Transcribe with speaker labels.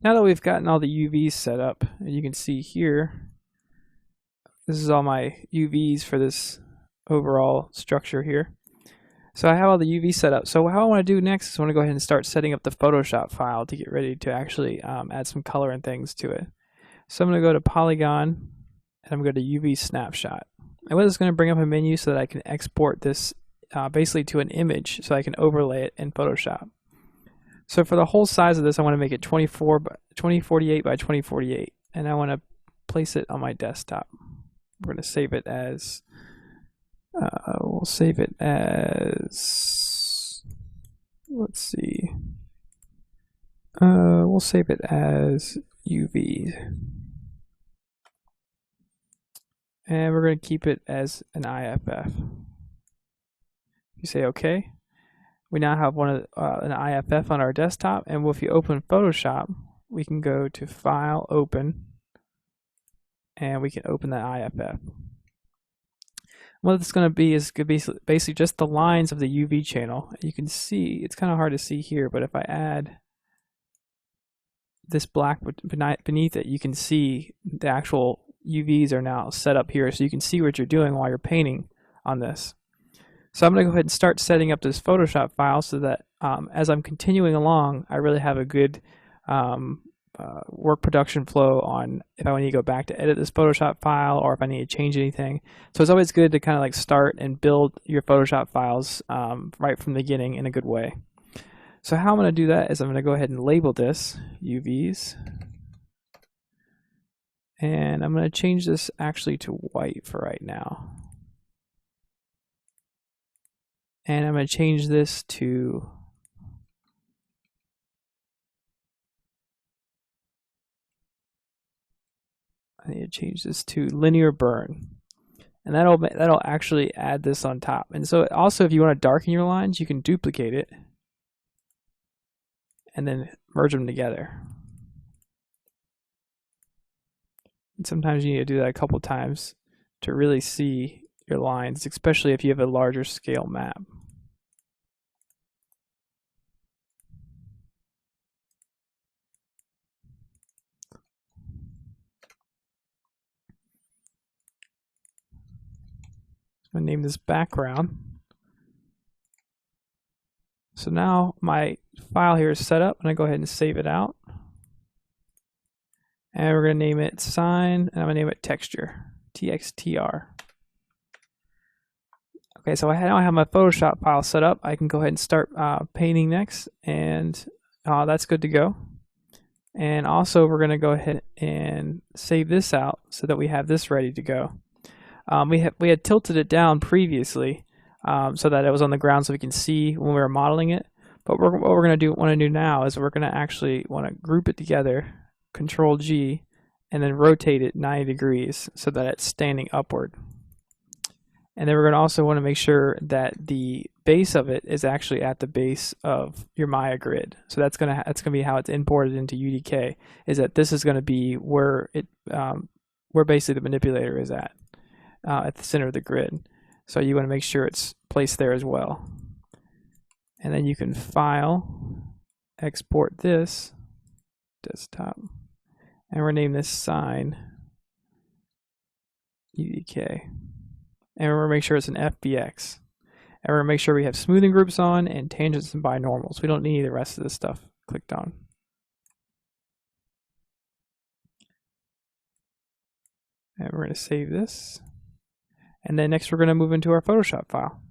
Speaker 1: Now that we've gotten all the UVs set up, and you can see here, this is all my UVs for this overall structure here. So I have all the UV set up. So how I want to do next is I want to go ahead and start setting up the Photoshop file to get ready to actually add some color and things to it. So I'm going to go to Polygon, and I'm going to go to UV Snapshot. And what is going to bring up a menu so that I can export this basically to an image so I can overlay it in Photoshop. So for the whole size of this, I want to make it 2048 by 2048, and I want to place it on my desktop. We're going to save it as, we'll save it as, let's see, we'll save it as UV. And we're going to keep it as an IFF. You say OK. We now have an IFF on our desktop, and if you open Photoshop, we can go to File, Open, and we can open that IFF. What it's going to be is basically just the lines of the UV channel. You can see, it's kind of hard to see here, but if I add this black beneath it, you can see the actual UVs are now set up here, so you can see what you're doing while you're painting on this. So I'm going to go ahead and start setting up this Photoshop file so that as I'm continuing along, I really have a good work production flow on if I need to go back to edit this Photoshop file or if I need to change anything. So it's always good to kind of like start and build your Photoshop files right from the beginning in a good way. So how I'm going to do that is I'm going to go ahead and label this UVs. And I'm going to change this actually to white for right now. And I'm going to change this to I need to change this to linear burn. And that'll actually add this on top. And so also if you want to darken your lines, you can duplicate it and then merge them together. And sometimes you need to do that a couple times to really see your lines, especially if you have a larger scale map. I'm going to name this background. So now my file here is set up, and I go ahead and save it out. And we're going to name it sign, and I'm going to name it texture, TXTR. Okay, so now I have my Photoshop file set up. I can go ahead and start painting next, and that's good to go. And also we're going to go ahead and save this out so that we have this ready to go. We had tilted it down previously so that it was on the ground so we can see when we were modeling it. But what we're going to want to do now is we're going to actually want to group it together, Control G, and then rotate it 90 degrees so that it's standing upward. And then we're going to also want to make sure that the base of it is actually at the base of your Maya grid. So that's going to be how it's imported into UDK. Is that this is going to be where it where basically the manipulator is at the center of the grid. So you want to make sure it's placed there as well. And then you can file, export this, desktop, and we're name this sign UDK. And we're going to make sure it's an FBX. And we're going to make sure we have smoothing groups on and tangents and binormals. We don't need the rest of this stuff clicked on. And we're going to save this. And then next we're going to move into our Photoshop file.